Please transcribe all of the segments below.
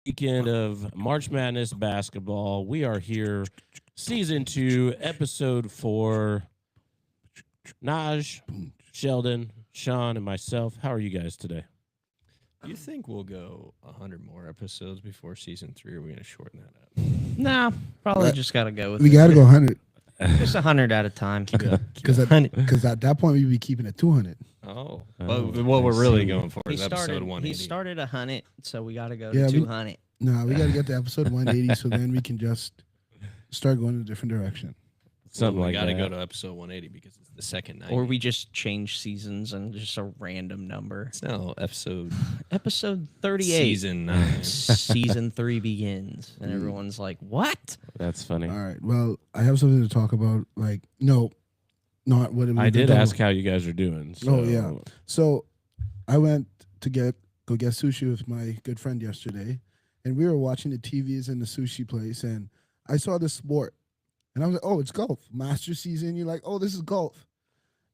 weekend of March Madness basketball. We are here, season 2, episode 4. Naj, Sheldon, Sean, and myself. How are you guys today? Do you think we'll go 100 more episodes before season 3, or are we going to shorten that up? Nah, probably just got to go with We it. got to go 100 Just 100 at a time. because at that point we'd be keeping it 200. Oh. Oh, Well, what we're I really see. going for He is episode started, 180. he started 100, so we got to go Yeah, to we- 200. No, we got to get to episode 180 so then we can just start going in a different direction. Something we like got to that. go to episode 180 because it's the second night. Or we just change seasons and just a random number. It's now episode Episode 38. season 9. Season 3 begins. And everyone's like, what? That's funny. All right. Well, I have something to talk about. Like, no, not what I did ask how you guys are doing. So. Oh, yeah. So I went to go get sushi with my good friend yesterday, and we were watching the TVs in the sushi place, and I saw this sport, and I was like, oh, it's golf. Master season. You're like, oh, this is golf.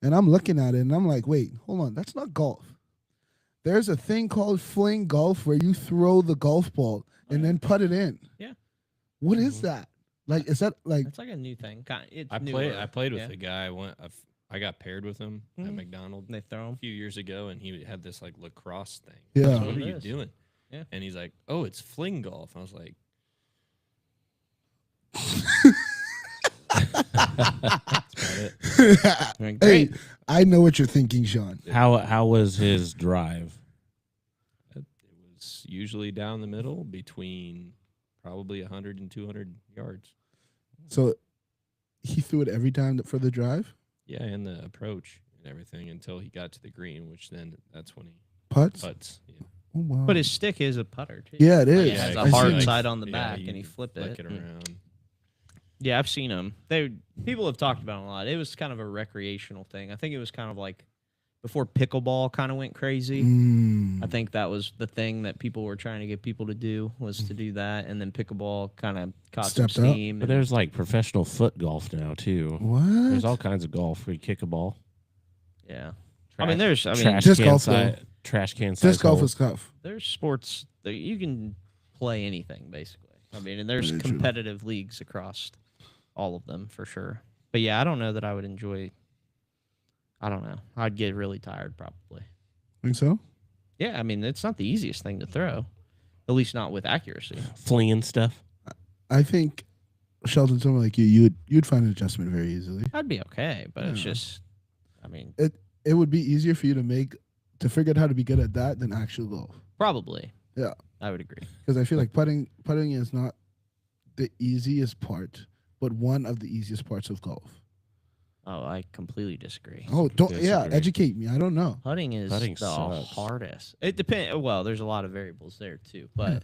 And I'm looking at it, and I'm like, wait, hold on. That's not golf. There's a thing called fling golf where you throw the golf ball and then put it in. Yeah. What is that? Like, is that like, It's like a new thing. It's I newer. played with Yeah. a guy. I got paired with him at Mhm. McDonald's They throw a them. few years ago, and he had this like lacrosse thing. Yeah. I was like, That's what what are it you is. doing? Yeah. And he's like, oh, it's fling golf. I was like, Like, hey, great. I know what you're thinking, Sean. How was his drive? it was usually down the middle between probably 100 and 200 yards. So he threw it every time for the drive? Yeah, and the approach and everything until he got to the green, which then that's when he Putts? putts. Yeah. Oh, wow. But his stick is a putter, too. Yeah, it is. It has Yeah, a I hard seen it. side on the Yeah, back, you and he flip flick it. it around. Yeah, I've seen them. People have talked about it a lot. It was kind of a recreational thing. I think it was kind of like before pickleball kind of went crazy. Mm. I think that was the thing that people were trying to get people to do was to do that, and then pickleball kind of caught Stepped some up. steam. But and- there's like professional foot golf now too. What? There's all kinds of golf where you kick a ball. yeah, I mean, there's Trash Disc can golf, size. though. Trash can size. Disc golf holes. is tough. there's sports that you can play anything basically. I mean, and there's Very true. competitive leagues across all of them for sure. But yeah, I don't know that I would enjoy. I don't know. I'd get really tired probably. Think so? Yeah, I mean, it's not the easiest thing to throw, at least not with accuracy. flinging stuff. I think Sheldon, someone like you'd find an adjustment very easily. I'd be okay, but it's Yeah. just, I mean, It would be easier for you to figure out how to be good at that than actual golf. probably. Yeah. I would agree. Because I feel like putting is not the easiest part, but one of the easiest parts of golf. Oh, I completely disagree. Oh, don't Disagree. educate me. I don't know. Putting is Putting the sucks. hardest. It depends. Well, there's a lot of variables there too. But Yeah.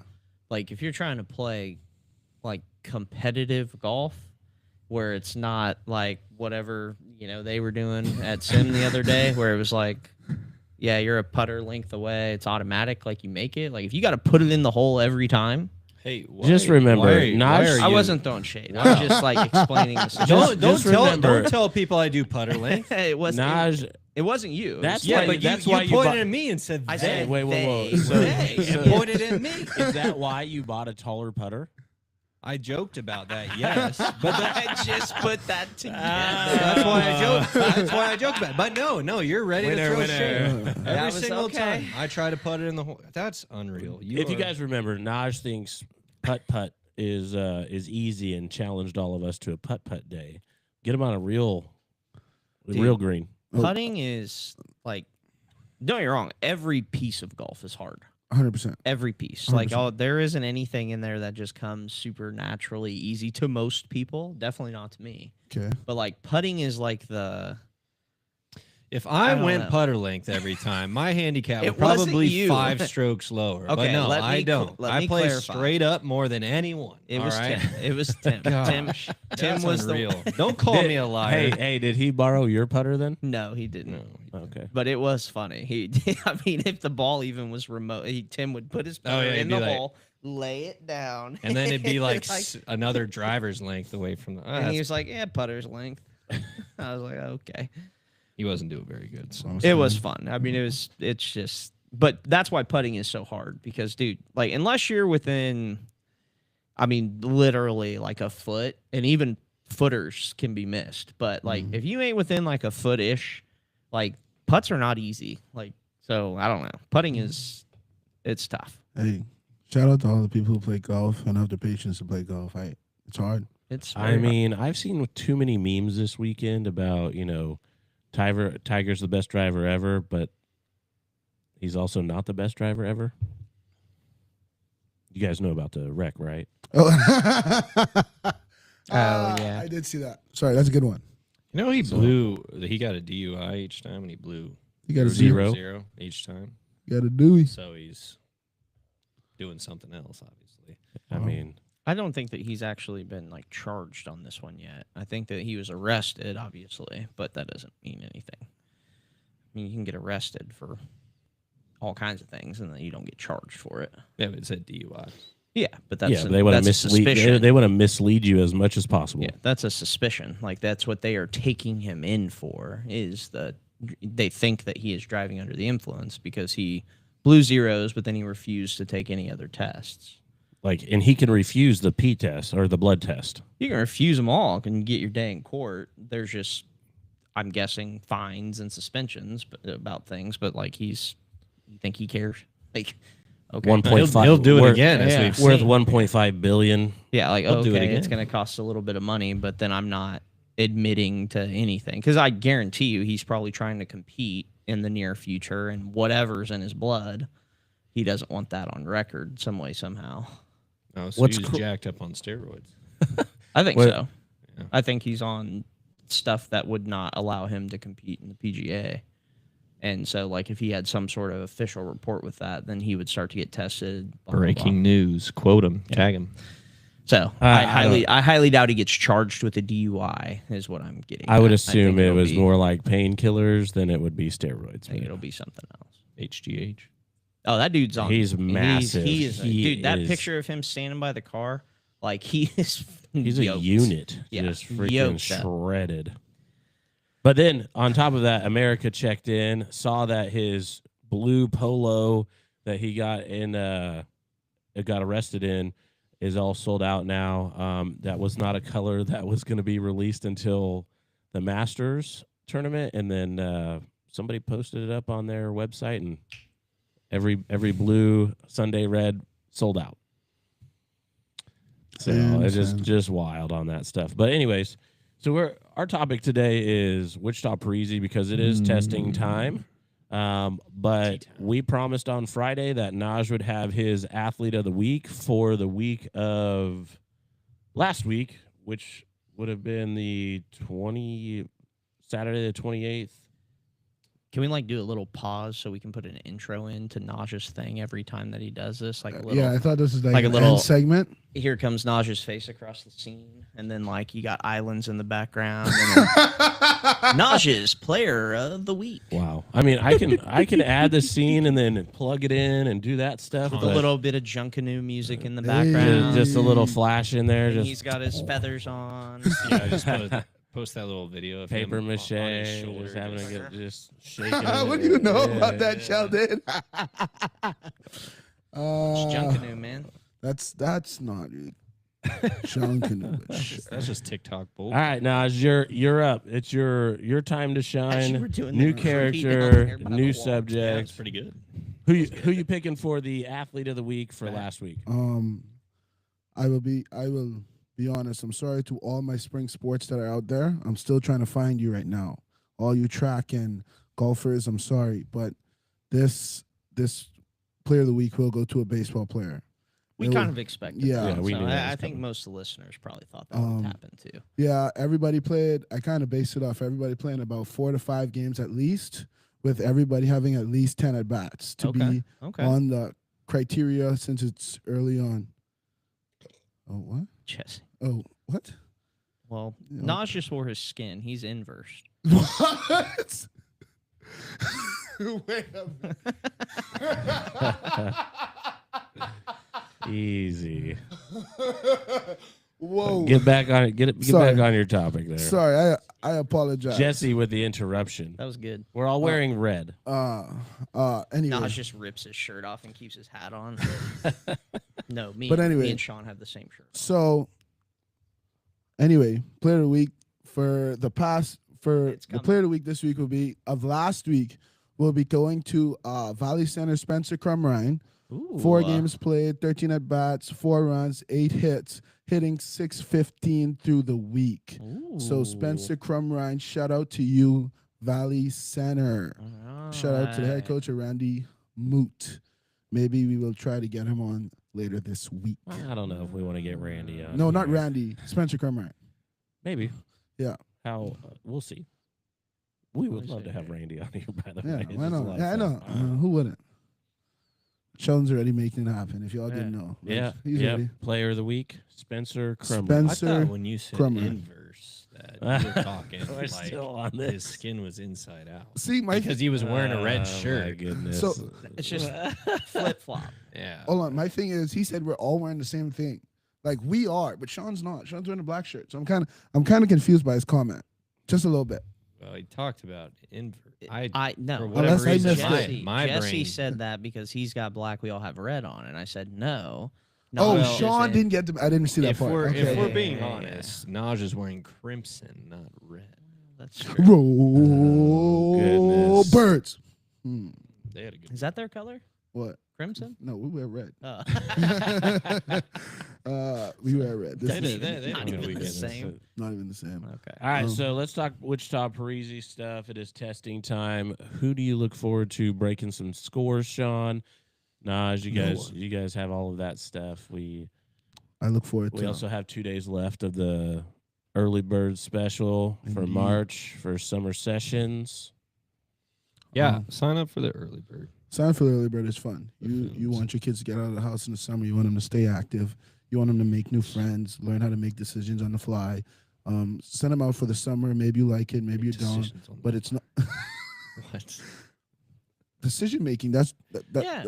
like if you're trying to play like competitive golf, where it's not like whatever they were doing at Sim the other day, where it was like, yeah, you're a putter length away. It's automatic. Like you make it. Like if you got to put it in the hole every time. Hey, Just remember, Naj- I wasn't throwing shade. I was just like explaining the situation. Just remember- don't tell people I do putter length. it wasn't. Naj, It wasn't you. It That's was why- like- but that's you, why you you pointed bu- at me and said, I they. said, wait, whoa. they, So- they. and so- pointed at me. is that why you bought a taller putter? I joked about that, yes. But I just put that together. that's why I joked. That's why I joked about it. But no, you're ready Winner, to throw winner. shade. That Every was single okay. time I try to put it in the hole. That's unreal. If you guys remember, Naj thinks putt is easy and challenged all of us to a putt day. Get him on a real green. Putting is like, don't get me wrong. Every piece of golf is hard. 100%. Every piece. Like, 100%. there isn't anything in there that just comes super naturally easy to most people. Definitely not to me. Okay. But like, putting is like the. If I I don't went know. putter length every time, my handicap It would wasn't probably you. 5 strokes lower. But Okay, no, let me I cl- don't. let I me play clarify. straight up more than anyone. It all was right? Tim. It was Tim. Tim. Gosh, Tim that's was unreal. the. Don't call me a liar. Hey, did he borrow your putter then? No, he didn't. No. Okay. But it was funny. He, I mean, if the ball even was remote, Tim would put his putter yeah, he'd in be the like- hole, lay it down, And then it'd be like Like- another driver's length away from the. and he was like, "Yeah, putter's length." I was like, "Okay." he wasn't doing very good. So It was fun. I mean, it's just but that's why putting is so hard because, dude, like unless you're within, I mean, literally like a foot, and even footers can be missed. But like if you ain't within like a foot-ish, like putts are not easy. Like so, I don't know. Putting is it's tough. Hey, shout out to all the people who play golf and have the patience to play golf. It's hard. It's I mean, I've seen too many memes this weekend about, Tiger's the best driver ever, but he's also not the best driver ever. You guys know about the wreck, right? Oh, yeah. I did see that. Sorry, that's a good one. He blew. He got a DUI each time, and he blew You got a Zero. zero each time. You got a Dewey. So he's doing something else, obviously. I mean, I don't think that he's actually been like charged on this one yet. I think that he was arrested, obviously, but that doesn't mean anything. I mean, you can get arrested for all kinds of things, and then you don't get charged for it. Yeah, but it said DUI. Yeah, but that's they want to that's a mislead. suspicion. They want to mislead you as much as possible. Yeah, that's a suspicion. Like that's what they are taking him in for. Is that they think that he is driving under the influence because he blew zeros, but then he refused to take any other tests. And he can refuse the P test or the blood test. You can refuse them all and get your day in court. There's just, I'm guessing, fines and suspensions about things. But like you think he cares? Like, okay, 1.5. He'll do it worth- again, as yeah. we've Worth seen. 1.5 billion. yeah, like He'll do it okay, it's again. going to cost a little bit of money, but then I'm not admitting to anything because I guarantee you he's probably trying to compete in the near future, and whatever's in his blood, he doesn't want that on record some way somehow. Oh, so What's he was cool- jacked up on steroids. I think What- so. Yeah. I think he's on stuff that would not allow him to compete in the PGA. And so, like, if he had some sort of official report with that, then he would start to get tested. Blah, blah, blah. Breaking news. Quote him. Tag him. So I I highly doubt he gets charged with a DUI. Is what I'm getting. I would at. assume think it it'll was be- more like painkillers than it would be steroids. I think it'll be something else. HGH. Oh, that dude's on. He's massive. He is. He Dude, that is- picture of him standing by the car, like he is. He's a yoked. unit, Yeah, just freaking yoked up. shredded. But then on top of that, America checked in, saw that his blue polo that he got got arrested in is all sold out now. That was not a color that was going to be released until the Masters tournament, and then somebody posted it up on their website, and every blue Sunday red sold out. So it's just wild on that stuff. But anyways, so our topic today is Wichita Parisi because it is testing time. But we promised on Friday that Naj would have his athlete of the week for the week of last week, which would have been Saturday the 28th. Can we like do a little pause so we can put an intro in to Naj's thing every time that he does this? Like a little. Yeah, I thought this was like, like a an little- end segment. Here comes Naj's face across the scene, and then like you got islands in the background. And then Naj's player of the week. Wow. I mean, I can add the scene and then plug it in and do that stuff. With a but little bit of Junkanoo music in the Hey. background. just a little flash in there. and Just he's got his feathers on. Yeah, just post that little video of paper him mache, on his shoulder, just having just- to get just shaking. What it. do you know Yeah. about that, Sheldon? It's Junkanoo, man. That's not Junkanoo. That's just TikTok bull. All right, Naj, you're up. It's your time to shine. we're doing New the repeat down character, there by the new wall. Yeah, subject. it's pretty good. Who you picking for the athlete of the week for last week? I will be honest. I'm sorry to all my spring sports that are out there. I'm still trying to find you right now. All you track and golfers, I'm sorry, but this player of the week will go to a baseball player. We It kind was- of expected yeah. that. Yeah, we so knew that I was think coming. most of the listeners probably thought that would happen too. Yeah, everybody played. I kind of based it off everybody playing about 4 to 5 games at least, with everybody having at least 10 at bats to be Okay. on the criteria since it's early on. Oh, what? Jesse. Oh, what? Well, Yeah. Naj just wore his skin. He's inversed. What? Wait a minute. Easy. Whoa. Get back on it. Get Sorry. back on your topic there. Sorry, I apologize. Jesse with the interruption. That was good. We're all wearing red. Anyway. Naj just rips his shirt off and keeps his hat on. No, me. But anyway. Me and Sean have the same shirt. So, anyway, player of the week for the It's the coming. player of the week this week will be of last week. We'll be going to Valley Center Spencer Crumrine. Ooh, 4 games played, 13 at bats, 4 runs, 8 hits, hitting .615 through the week. So Spencer Crumrine, shout out to you, Valley Center. Shout out to the head coach, Randy Moot. Maybe we will try to get him on later this week. I don't know if we want to get Randy on. No, not here. Randy. Spencer Crumrine. Maybe. Yeah. How? We'll see. We would Let me love see to have here. Randy on here. By the Yeah, way, why It's a not? lot of Yeah, I fun. know. Who wouldn't? Sheldon's already making it happen. If y'all didn't know, Yeah. he's yeah. ready. Player of the week, Spencer Crummer. I Spencer thought when you said Crummer. inverse that you were talking We're like still on his this. skin was inside out. See, my Because he was wearing a red My shirt. goodness. So- It's just flip flop. Yeah. hold on. My thing is, he said we're all wearing the same thing. Like we are, but Sean's not. Sean's wearing a black shirt, so I'm kind of confused by his comment, just a little bit. Well, he talked about invert. I for no. whatever Unless I reason, missed Jesse, it. my Jesse brain. said that because he's got black, we all have red on, and I said no. Oh, Naj just Sean said- didn't get to. I didn't see that if part. we're Okay. if we're Yeah, being yeah, yeah. honest, Naj is wearing crimson, not red. That's true. Roll goodness. birds. They had a good. Is that their color? What? Crimson? No, we wear red. Oh. We wear red. This They is did- they Not don't even know the we get same. not even the same. Okay. All right, Um, so let's talk Wichita Parisi stuff. It is testing time. Who do you look forward to breaking some scores, Sean? Naj, you No guys, one. you guys have all of that stuff. We I look forward we to. also have 2 days left of the early bird special for Indeed. March for summer sessions. Yeah, sign up for the early bird. Sign for the early bird is fun. You Buffoons. want your kids to get out of the house in the summer. You want them to stay active. You want them to make new friends, learn how to make decisions on the fly. Send them out for the summer. Maybe you like it, maybe you don't. Decisions on But the- it's not what? decision making. Yeah.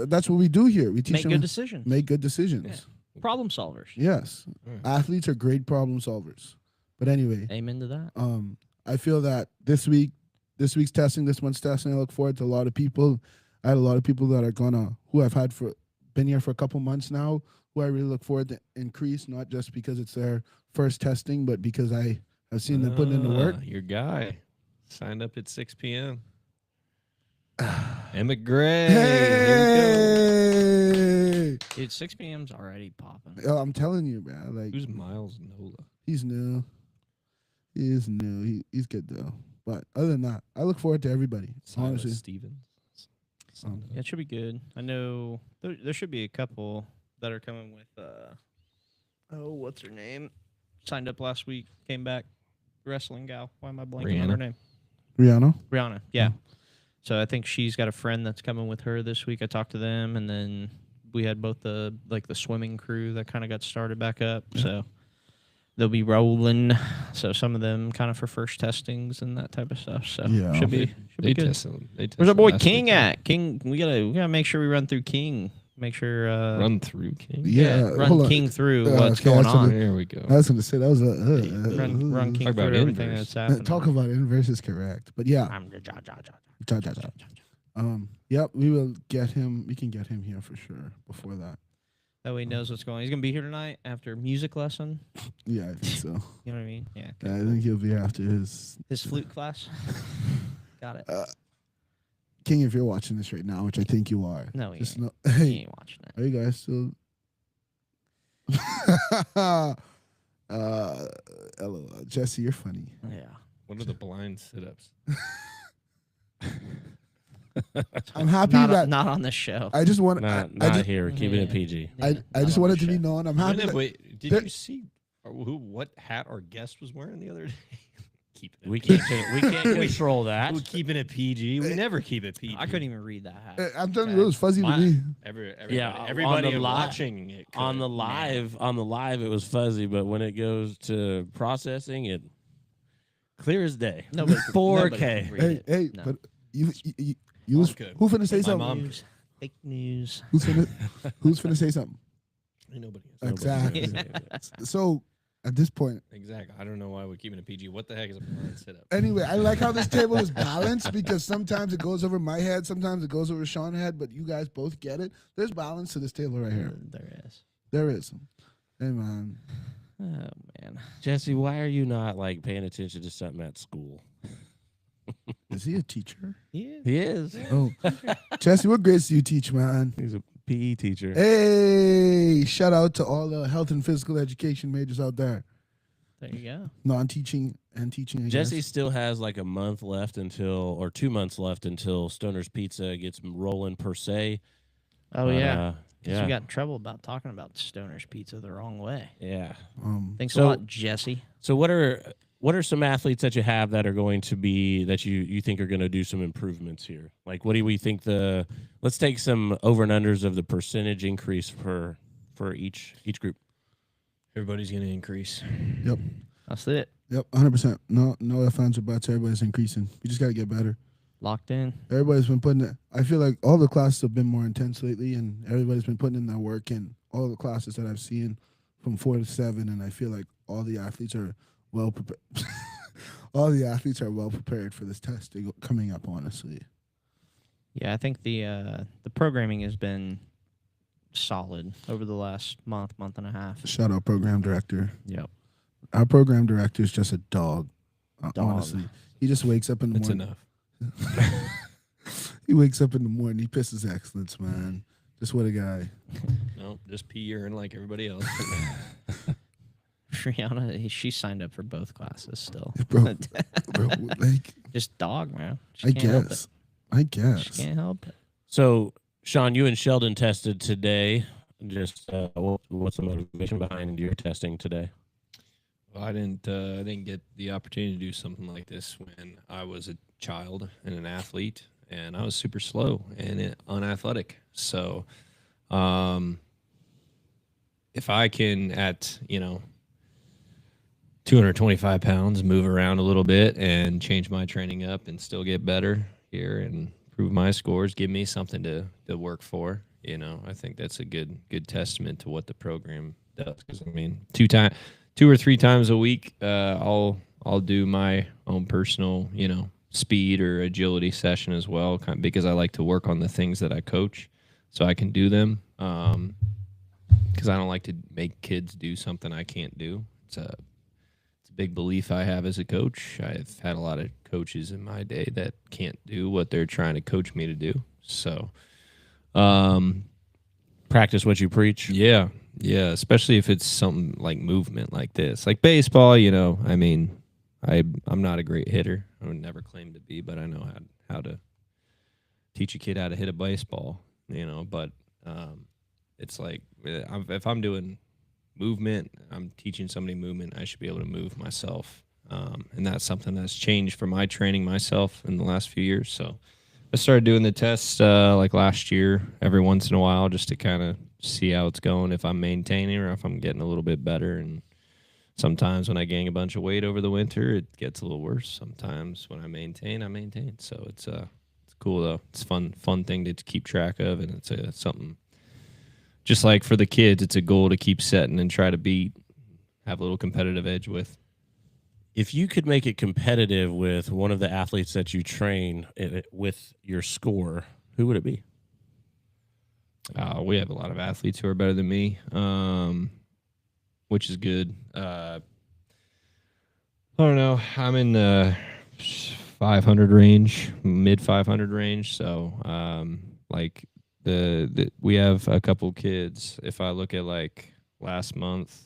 That's what we do here. We teach Make them good decisions. make good decisions. Problem solvers. Yes, Mm. athletes are great problem solvers. But anyway, Amen to that. I feel that this month's testing, I look forward to a lot of people. I had a lot of people that are who I've been here for a couple months now, who I really look forward to increase, not just because it's their first testing, but because I have seen them putting in the work. Your guy signed up at 6 p.m. Emmett Gray. Hey! Dude, 6 p.m.'s already popping. Oh, I'm telling you, man. Like Who's Miles Nola? he's new. He is new. He's good though. But other than that, I look forward to everybody. Silas Honestly. Stevens. Signed Yeah, up. it should be good. I know there should be a couple that are coming with what's her name? Signed up last week, came back. Wrestling gal. Why am I blanking on her Rihanna? name? Rihanna. Rihanna. Yeah. So I think she's got a friend that's coming with her this week. I talked to them, and then we had both the swimming crew that kind of got started back up. So they'll be rolling. So some of them kind of for first testings and that type of stuff. So Yeah. should be They good. tested. They tested Where's our boy last King weekend. at? King, we gotta make sure we run through King. Make sure Run through King. Yeah. run hold on. King through what's okay, going that's on. There we go. I was going to say that was Run King Talk through about everything inverse. that's happening. talk about inverse is correct. But yeah. I'm the ja. Yep, we will get him. We can get him here for sure before that. That way he knows what's going on. He's gonna be here tonight after music lesson. Yeah, I think so. You know what I mean? Yeah. Yeah, I think he'll be after his His flute class. Got it. King. If you're watching this right now, which I think you are, No, he just ain't. know. He Hey, ain't watching it. are you guys still? LOL. Jesse, you're funny. Yeah. What are the blind sit-ups? I'm happy Not, that not on this show. I just want. Not, I not just, here. Keeping it Yeah. PG. I Not just on wanted this to be show. known. I'm When happy. have that- we- did there- you see what hat our guest was wearing the other day? Keep it. We can't. We can't control that. We're keeping it PG. We never keep it PG. I couldn't even read that hat. I'm telling you, it was fuzzy to My- me. Yeah, on everybody the live- watching it on could, the man. live, it was fuzzy, but when it goes to processing, it clear as day. Nobody, 4K. nobody can read Hey, it. hey, No. but you was, good. who finna say My something? mom- News. Fake news. Who's finna say something? Ain't nobody. Nobody Exactly. can say that. So at this point. Exactly. I don't know why we're keeping a PG. What the heck is a blind sit up? Anyway, I like how this table is balanced because sometimes it goes over my head, sometimes it goes over Sean's head, but you guys both get it. There's balance to this table right here. There is. There is. Hey, man. Oh man. Jesse, why are you not like paying attention to something at school? Is he a teacher? Yeah. He is. Oh, Jesse, what grades do you teach, man? He's a PE teacher. Hey, shout out to all the health and physical education majors out there. There you go. Non-teaching and teaching, I Jesse guess. still has like a month left or 2 months left until Stoner's Pizza gets rolling per se. Oh But, yeah. Because yeah. you got in trouble about talking about Stoner's Pizza the wrong way. Yeah. Thanks So- a lot, Jesse. So what are some athletes that you have that are going to be that you think are going to do some improvements here? Like what do we think let's take some over and unders of the percentage increase for each group. Everybody's going to increase. Yep. That's it. Yep, 100%. No ifs, ands, or buts. Everybody's increasing. We just got to get better. Locked in. Everybody's been putting it. I feel like all the classes have been more intense lately, and everybody's been putting in their work. And all the classes that I've seen from 4 to 7, and I feel like all the athletes are well prepared. All the athletes are well prepared for this test coming up. Honestly, Yeah, I think the programming has been solid over the last month and a half. shout out program director. Yep. Our program director is just a dog. Dog. Honestly, he just wakes up in the That's morning. enough. He wakes up in the morning. He pisses excellence, man. Just what a guy. No, just pee urine like everybody else. Brianna, she signed up for both classes still. Bro, like Just dog, man. She I can't help guess. it. She can't help it. So Sean, you and Sheldon tested today. Just what's the motivation behind your testing today? Well, I didn't get the opportunity to do something like this when I was a child and an athlete, and I was super slow and unathletic. So, if I can at 225 pounds move around a little bit and change my training up and still get better here and improve my scores, give me something to work for. I think that's a good testament to what the program does. Because I mean, 2 or 3 times a week, I'll do my own personal, speed or agility session as well, because I like to work on the things that I coach, so I can do them. Because I don't like to make kids do something I can't do. It's a big belief I have as a coach. I've had a lot of coaches in my day that can't do what they're trying to coach me to do. So, Practice what you preach. yeah, especially if it's something like movement like this, like baseball. I mean, I'm not a great hitter. I would never claim to be, but I know how to teach a kid how to hit a baseball. But it's like if I'm doing movement, I'm teaching somebody movement, I should be able to move myself, and that's something that's changed for my training myself in the last few years. So I started doing the tests like last year every once in a while, just to kind of see how it's going, if I'm maintaining or if I'm getting a little bit better. And sometimes when I gain a bunch of weight over the winter, it gets a little worse. Sometimes when I maintain. So it's cool though. It's fun thing to keep track of, and it's something just like for the kids, it's a goal to keep setting and try to beat, have a little competitive edge with. If you could make it competitive with one of the athletes that you train with your score, who would it be? We have a lot of athletes who are better than me, which is good. I don't know. I'm in the 500 range, mid 500 range. So, like we have a couple kids. If I look at like last month,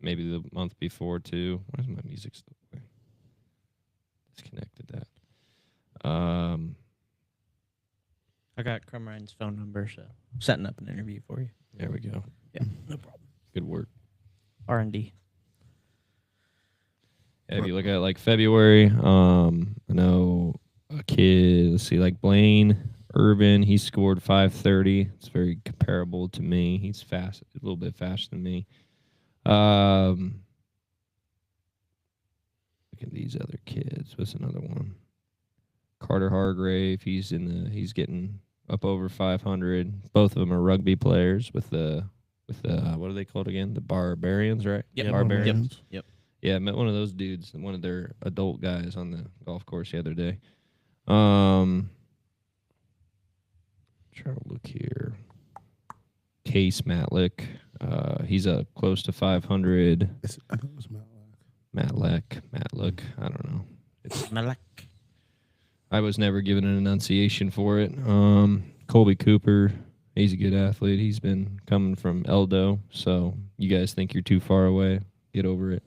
maybe the month before too. Why is my music still playing? Disconnected that. I got Crumrine's phone number, so I'm setting up an interview for you. There we go. Yeah, no problem. Good work. R&D. Yeah, if you look at like February, I know a kid, let's see, like Blaine Urban, he scored 530. It's very comparable to me. He's fast, a little bit faster than me. Look at these other kids. What's another one? Carter Hargrave, he's getting up over 500. Both of them are rugby players with with what are they called again? The Barbarians, right? Yep. Barbarians. Yep. Yeah, I met one of those dudes, one of their adult guys on the golf course the other day. Trying to look here. Case Matlick. He's up close to 500. I think it was Matlock. Matlick. I don't know. Malak. I was never given an enunciation for it. Colby Cooper. He's a good athlete. He's been coming from Eldo. So you guys think you're too far away. Get over it.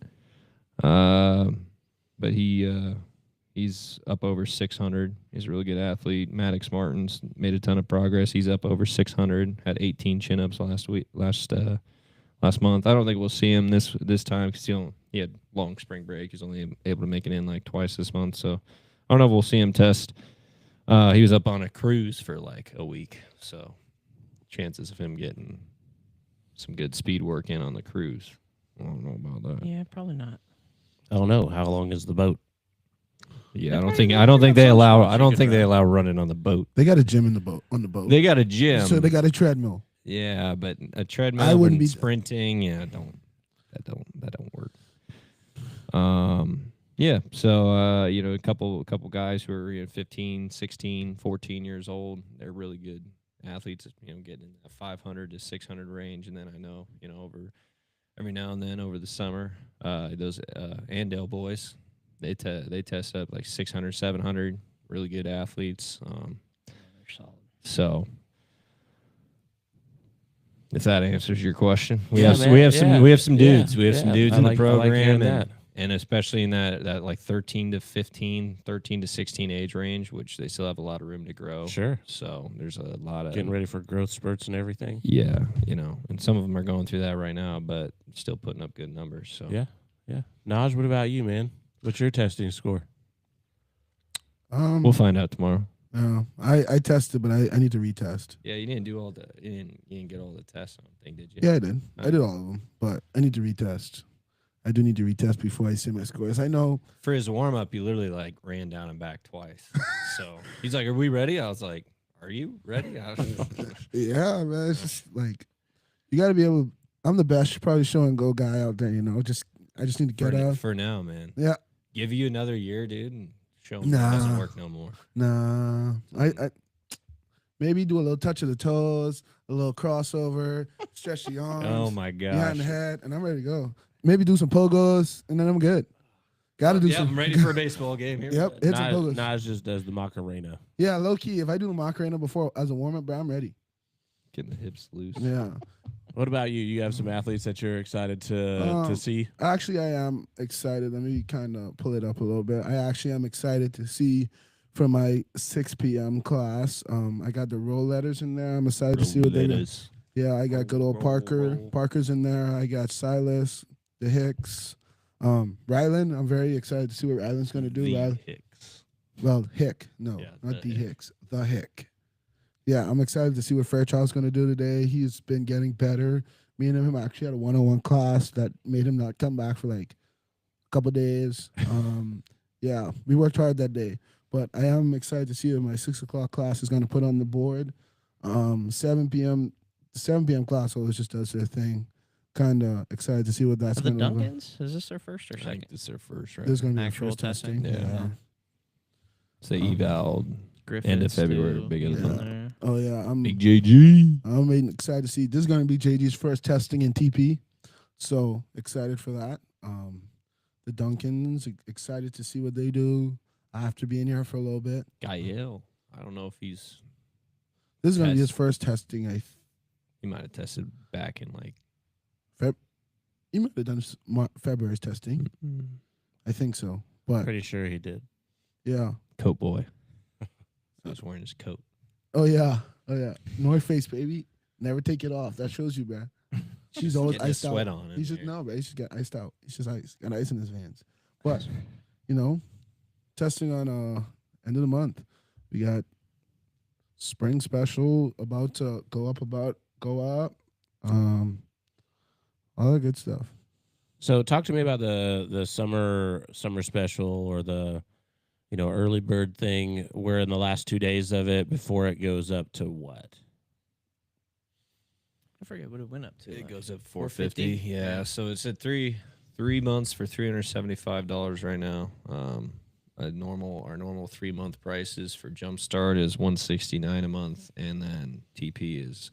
But he's up over 600. He's a really good athlete. Maddox Martin's made a ton of progress. He's up over 600. Had 18 chin-ups last month. I don't think we'll see him this time because he had long spring break. He's only able to make it in like twice this month. So I don't know if we'll see him test. He was up on a cruise for like a week. So chances of him getting some good speed work in on the cruise. I don't know about that. Yeah, probably not. I don't know. How long is the boat? Yeah, I don't think they allow running on the boat. They got a gym in the boat on the boat. They got a gym. So they got a treadmill. Yeah, but a treadmill I wouldn't and be sprinting. Yeah, that don't work. Yeah. So a couple guys who are 15, 16, 14 years old. They're really good athletes. Getting in that 500 to 600 range, and then I know over every now and then over the summer, those Andale boys, they test up like 600, 700. Really good athletes. They're solid. So. If that answers your question, we Yeah, have man. we have some Yeah. we have some dudes. Yeah. We have some Yeah. dudes I in like- the I like program, hearing and, that. and especially in that like 13 to 15, 13 to 16 age range, which they still have a lot of room to grow. Sure. So there's a lot of Getting ready for growth spurts and everything. yeah, and some of them are going through that right now, but still putting up good numbers. So Yeah. Yeah. Naj, what about you, man? What's your testing score? we'll find out tomorrow. I tested, but I need to retest. Yeah, you didn't do all you didn't get all the tests. I don't think, did you? Yeah, I did. I did all of them, but I need to retest. I do need to retest before I see my scores. I know. For his warm up, he literally like ran down and back twice. So he's like, "Are we ready?" I was like, "Are you ready?" Yeah, man. It's just like you got to be able. I'm the best, probably show and go guy out there. I just need to get up. for now, man. Yeah. Give you another year, dude, and show him it Nah. doesn't work no more. Nah, I maybe do a little touch of the toes, a little crossover, stretch the arms, Oh my behind the gosh. head, and I'm ready to go. Maybe do some pogos, and then I'm good. Got to do Yeah, some. I'm ready for a baseball game here. Yep, hit some pogos. Naj just does the Macarena. Yeah, low key. If I do the Macarena before as a warm up, bro, I'm ready. Getting the hips loose. Yeah. What about you? You have some athletes that you're excited to see? Actually, I am excited. Let me kind of pull it up a little bit. I actually am excited to see for my 6 p.m. class. I got the roll letters in there. I'm excited to see what they do. Yeah, I got good old Parker. Parker's in there. I got Silas, the Hicks, Rylan. I'm very excited to see what Rylan's going to do. Hicks. Well, Hick. No, Yeah, not the the Hick. Hicks. The Hick. Yeah, I'm excited to see what Fairchild's going to do today. He's been getting better. Me and him actually had a one-on-one class that made him not come back for like a couple days. Yeah, we worked hard that day. But I am excited to see what my 6 o'clock class is going to put on the board. 7 p.m. The 7 p.m. class always just does their thing. Kind of excited to see what that's Are the going to look. Duncans? Is this their first or I second? think this is their first, right? There's going to be a Actual first testing? testing. Yeah. It's the eval. Griffiths End of February, too, big he's end. in there. Oh yeah, Big JG. I'm really excited to see. This is going to be JG's first testing in TP, so excited for that. The Duncans, excited to see what they do after being here for a little bit. Gael. I don't know if he's. This is going to be his Test. first testing. He might have tested back in like. He might have done February's testing. I think so, but Pretty sure he did. yeah. Coat boy. He was wearing his coat. Oh yeah. North Face, baby. Never take it off. That shows you, man. She's always Getting his iced out. sweat on. in He's just there. no, bro. He's just got iced out. He's just ice. Got ice in his veins. But testing on end of the month. We got spring special about to go up. All the good stuff. So talk to me about the summer special or the early bird thing. We're in the last 2 days of it before it goes up to what? I forget what it went up to. It like goes up 450? 450. Yeah, so it's at three months for $375 right now. Our normal 3 month prices for Jumpstart is $169 a month, and then TP is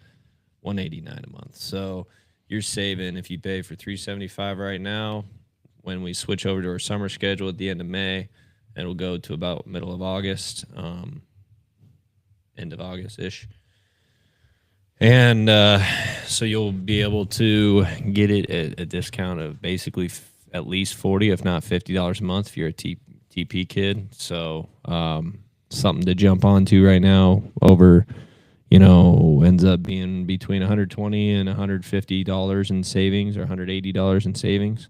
$189 a month. So you're saving if you pay for $375 right now. When we switch over to our summer schedule at the end of May, it'll go to about middle of August, end of August ish. And so you'll be able to get it at a discount of basically at least $40, if not $50 a month if you're a TP kid. So something to jump onto right now. Ends up being between $120 and $150 in savings, or $180 in savings.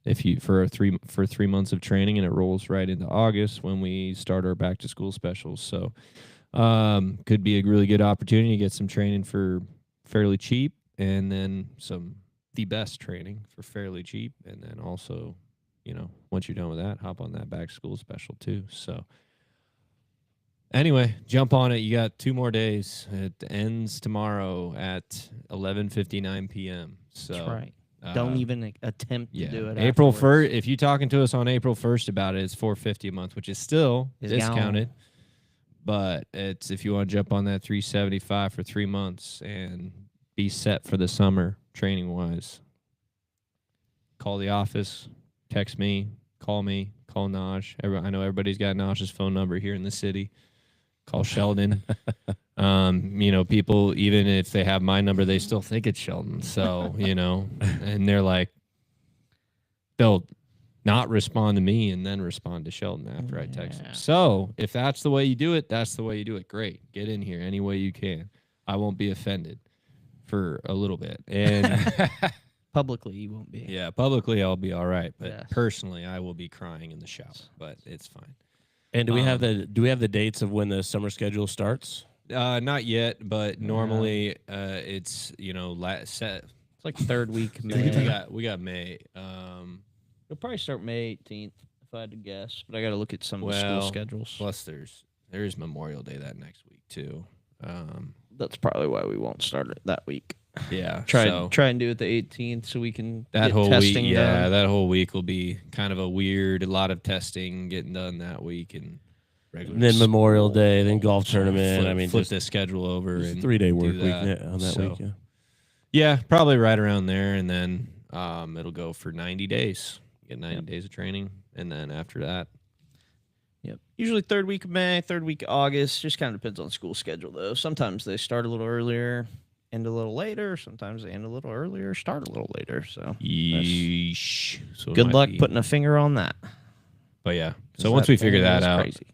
If you for 3 months of training, and it rolls right into August when we start our back to school specials. So could be a really good opportunity to get some training for fairly cheap, and then the best training for fairly cheap, and then also, once you're done with that, hop on that back to school special too. So anyway, jump on it. You got 2 more days. It ends tomorrow at 11:59 p.m. So That's right. Don't even attempt to do it. April afterwards. 1st. If you're talking to us on April 1st about it, it's $450 a month, which is still Is discounted. But it's if you want to jump on that $375 for 3 months and be set for the summer training wise. Call the office, text me, call Naj. I know everybody's got Naj's phone number here in the city. Call Sheldon. People, even if they have my number, they still think it's Sheldon. So, and they're like, they'll not respond to me and then respond to Sheldon after I text them. So if that's the way you do it, that's the way you do it. Great. Get in here any way you can. I won't be offended for a little bit. And Publicly, you won't be. yeah, publicly I'll be all right. But Yes. personally, I will be crying in the shower, but it's fine. And do we have the dates of when the summer schedule starts? Not yet, but normally it's, set. It's like third week We May. got May. It'll probably start May 18th, if I had to guess. But I got to look at some of the Well, school schedules. Plus there is Memorial Day that next week too. That's probably why we won't start it that week. Yeah. Try so and do it the 18th so we can that get whole testing week, done. that whole week will be kind of a lot of testing getting done that week, and regular And then Memorial school. Day, then golf tournament. Flip Just the schedule over it's a and 3-day do work week that. on that So, week. Yeah. Yeah, probably right around there, and then it'll go for 90 days. Get 90 days of training, and then after that, Yep. Usually third week of May, third week of August. Just kind of depends on school schedule, though. Sometimes they start a little earlier, end a little later. Sometimes they end a little earlier, start a little later. So yeesh. So it good might luck be- putting a finger on that. But yeah, so once we figure that out, crazy.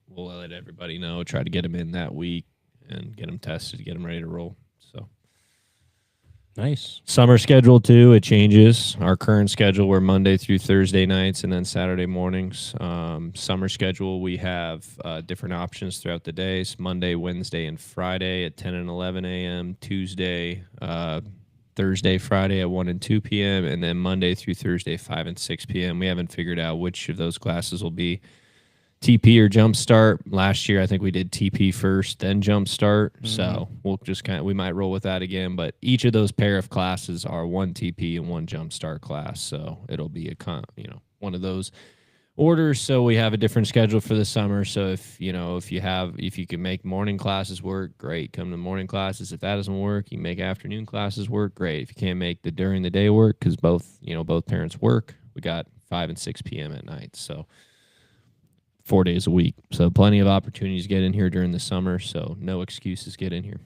we'll let everybody know. Try to get them in that week and get them tested, get them ready to roll. So Nice. summer schedule too, it changes. Our current schedule, we're Monday through Thursday nights and then Saturday mornings. Summer schedule, we have different options throughout the days: Monday, Wednesday, and Friday at 10 and 11 a.m. Tuesday, Thursday, Friday at 1 and 2 p.m. and then Monday through Thursday, 5 and 6 p.m. We haven't figured out which of those classes will be TP or Jumpstart. Last year, I think we did TP first, then Jumpstart. So we'll just we might roll with that again. But each of those pair of classes are one TP and one Jumpstart class. So it'll be one of those orders. So we have a different schedule for the summer. So if you can make morning classes work, great. Come to morning classes. If that doesn't work, you can make afternoon classes work, great. If you can't make the during the day work, because both parents work, we got 5 and 6 p.m. at night. So 4 days a week. So plenty of opportunities to get in here during the summer. So no excuses, get in here.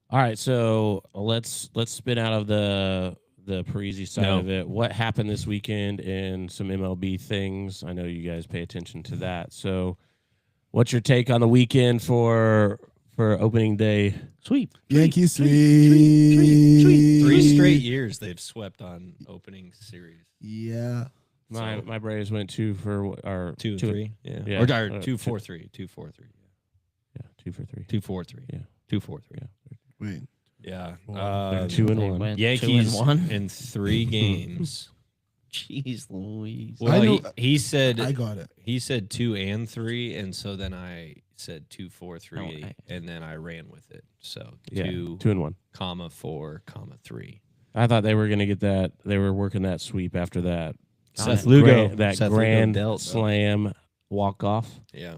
All right, so let's spin out of the Parisi side of it. What happened this weekend and some MLB things? I know you guys pay attention to that. So, what's your take on the weekend for opening day? Sweep. Yankee sweep. 3 straight years they've swept on opening series. Yeah. My Braves went 2 for our 2 and 3. Yeah. Yeah. Or 2-4-3. 2-4-3. Yeah, 2 for 3. 2-4-3. Yeah. 2-4-3. Yeah. Wait. Yeah. They're 2 and They 1. went Yankees 2-1. in 3 games. Jeez Louise. Well, I know- he said I got it. he said 2 and 3, and so then said 2, 4, 3, Oh, and then I ran with it. So Yeah, 2, 2-1. 4, 3. I thought they were going to get that. They were working that sweep after that. Seth Lugo. That Seth Lugo grand dealt, though. slam walk off. Yeah.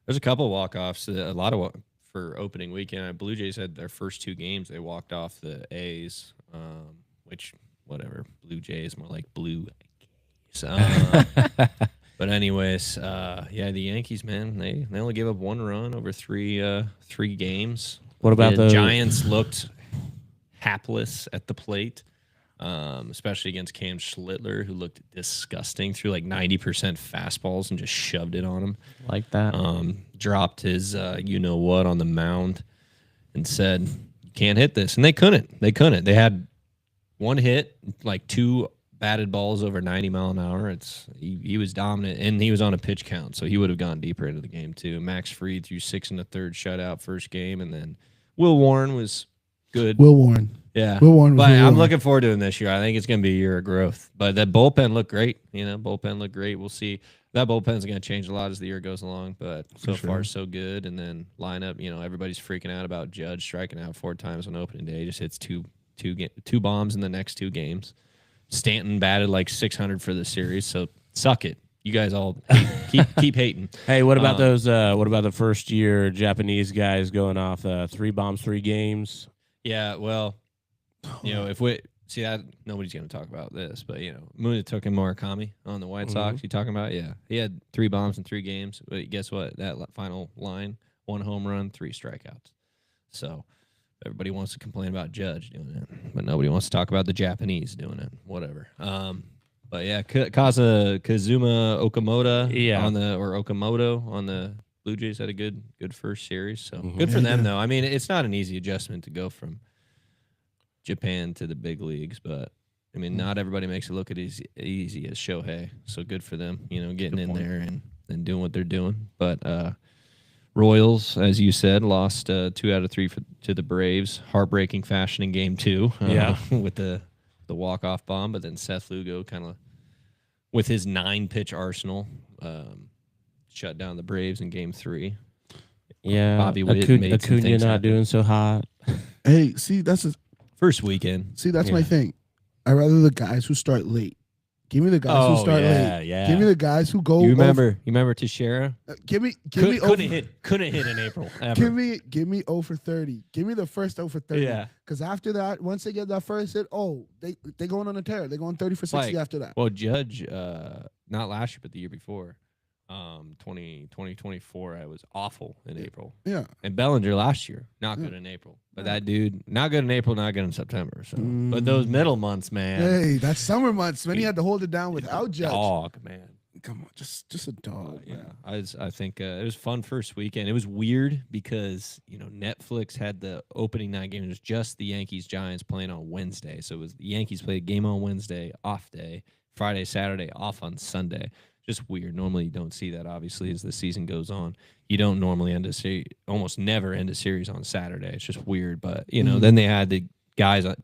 There's a couple walk-offs, a lot of for opening weekend. Blue Jays had their first 2 games. They walked off the A's, which, whatever. Blue Jays, more like Blue Jays. But anyways, the Yankees, man, they only gave up 1 run over 3 games. What about The the Giants looked hapless at the plate, especially against Cam Schlittler, who looked disgusting, threw like 90% fastballs and just shoved it on him. Like that. Dropped his you-know-what on the mound and said, you can't hit this. And they couldn't. They had 1 hit, like 2 batted balls over 90 mile an hour. He was dominant, and he was on a pitch count, so he would have gone deeper into the game too. Max Fried threw 6 1/3 shutout first game, and then Will Warren was good. Will Warren. Yeah. Will Warren. But Will I'm Warren. looking forward to him this year. I think it's going to be a year of growth. But that bullpen looked great. Bullpen looked great. We'll see. That bullpen's going to change a lot as the year goes along. But so far, so good. And then lineup, everybody's freaking out about Judge striking out 4 times on opening day. Just hits two bombs in the next 2 games. Stanton batted like 600 for the series. So suck it. You guys all keep hating. Hey, what about those? What about the first year Japanese guys going off 3 bombs, 3 games? Yeah, well, if we see that, nobody's going to talk about this, but Munetaka Murakami on the White Sox, you talking about? Yeah, he had 3 bombs in 3 games, but guess what? That final line, 1 home run, 3 strikeouts. So everybody wants to complain about Judge doing it, but nobody wants to talk about the Japanese doing it. Whatever. But yeah, Kazuma Okamoto Okamoto on the Blue Jays had a good first series. So good for them, though. I mean, it's not an easy adjustment to go from Japan to the big leagues, but I mean, not everybody makes it look as easy as Shohei. So good for them, getting in there and doing what they're doing. But Royals, as you said, lost 2 out of 3 to the Braves. Heartbreaking fashion in Game 2. With the walk-off bomb, but then Seth Lugo kind of, with his 9-pitch arsenal, shut down the Braves in Game 3. Yeah, Bobby Witt made some Acuna things not happen. doing so hot. Hey, see, that's First weekend. my thing. I rather the guys who start late. Give me the guys who start late. Yeah. Give me the guys who go. You remember Teixeira? Give me Couldn't over. hit in April. Ever. Give me 0 for 30. Give me the first 0 for 30. Yeah. Because after that, once they get that first hit, they going on a tear. They're going 30 for 60 after that. Well, Judge, not last year, but the year before, 2024, I was awful in April. Yeah. And Bellinger last year, not good in April. But that dude, not good in April, not good in September. So, but those middle months, man. Hey, that's summer months when he had to hold it down without Judge. Dog, man. Come on, just a dog. Yeah, Man. I think it was fun first weekend. It was weird because Netflix had the opening night game. It was just the Yankees Giants playing on Wednesday, so it was the Yankees played a game on Wednesday, off day, Friday, Saturday, off on Sunday. Just weird. Normally you don't see that. Obviously, as the season goes on, you don't normally almost never end a series on Saturday. It's just weird. But then they had the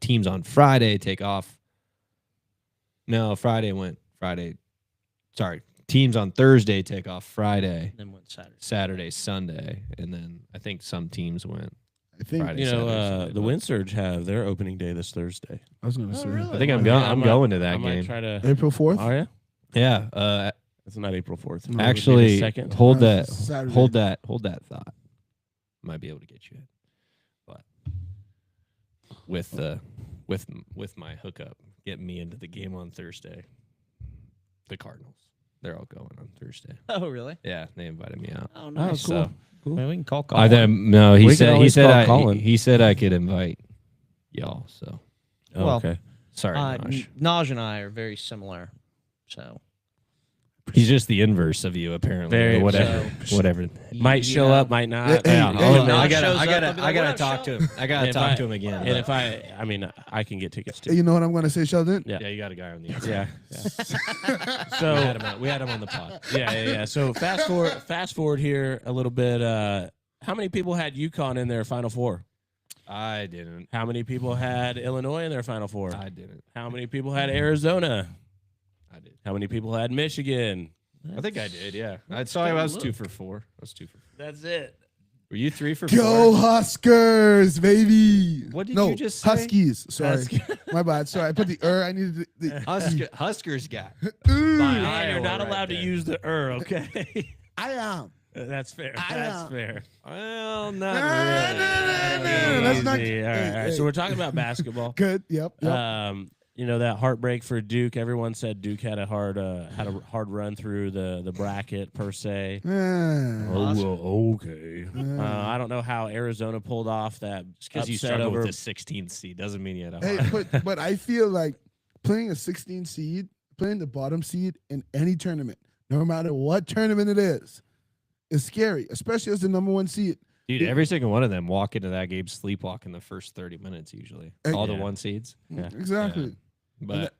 teams on Friday take off. No, teams on Thursday take off Friday, Then went Saturday, Sunday, and then I think some teams went I think Friday. Saturday, The Wind Surge have their opening day this Thursday. I was gonna say I think I'm going to that I might game. try to. April 4th. Oh yeah, Yeah, it's not April 4th. No, Maybe actually, second. hold that Saturday. hold that thought. Might be able to get you in, but with my hookup, getting me into the game on Thursday. The Cardinals, they're all going on Thursday. Oh, really? Yeah, they invited me out. Oh, Oh, nice. cool. So, Maybe we can call I Colin. then no, he We can said always call Colin. he said I could invite y'all. So Oh, Well, okay. sorry, Naj. Naj and I are very similar, so He's just the inverse of you, apparently. Very or whatever, so- whatever. Might show up, might not. Yeah, hey, Yeah, hey, oh, hey, no, I Naj shows up, gotta I'll be like, "What up, talk to Sheldon?" him. I gotta If talk I- to him again. And but- if I mean, I can get tickets too. You know what I'm gonna say, Sheldon? Yeah. yeah, you got a guy on the inside. Yeah. we had So we had him on the pod. yeah. So fast forward here a little bit. How many people had UConn in their Final Four? I didn't. How many people had Illinois in their Final Four? I didn't. How many people had Arizona? I did. How many people had Michigan? I think I did. Yeah, I saw I was 2 for 4. I was 2 for 4. That's it. Were you 3 for Go 4? Huskers, baby. What did no, you just say? Huskies. Sorry. My bad. Sorry. I put the I needed the Huskers got. Ooh. Man, Iowa you're not right allowed to there. use the okay? I am. That's fair. I That's am. fair. Well, not No, really. no, that's not- Easy. All right, all right. hey. So we're talking about basketball. Good. Yep. You know that heartbreak for Duke. Everyone said Duke had a hard run through the bracket per se. Okay. I don't know how Arizona pulled off that Because you upset struggle over. with the 16th seed doesn't mean you had a Hey, hard. but I feel like playing a 16 seed, playing the bottom seed in any tournament, no matter what tournament it is scary, especially as the number 1 seed. Dude, every single one of them walk into that game sleepwalking the first 30 minutes usually. All the Yeah. 1 seeds. Yeah. Exactly. But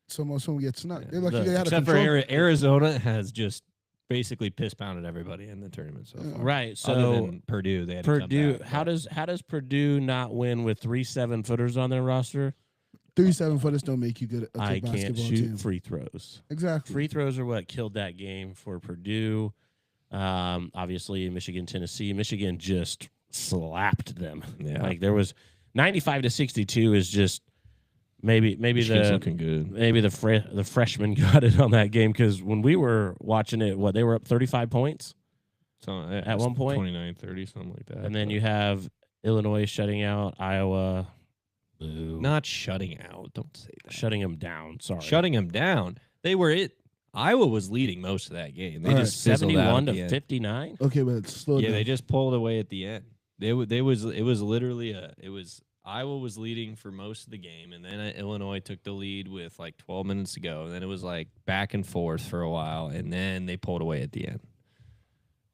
So most of them get snuck. They're lucky The- they had a except for control. Arizona has just basically piss pounded everybody in the tournament so far. Right. Other So than Purdue, they had to come Purdue, back, how but- does Purdue not win with 3 7-footers on their roster? 3 7-footers don't make you good at a I good can't basketball shoot team. free throws. Exactly. Free throws are what killed that game for Purdue. Obviously, Michigan, Tennessee. Michigan just slapped them. Yeah. Like there was 95-62 is just maybe Michigan's the looking good. maybe the freshman got it on that game because when we were watching it, they were up 35 points, So, At one point? 29, 30, something like that. and then but you have Illinois shutting out Iowa. Boo. not shutting out. Don't say that. Shutting them down. Sorry. Shutting them down. They were it. Iowa was leading most of that game. They All right, just fizzled out 71 at the to end. 59. Okay, but slow Yeah, down. they just pulled away at the end. It was literally Iowa was leading for most of the game, and then Illinois took the lead with like 12 minutes to go, and then it was like back and forth for a while, and then they pulled away at the end.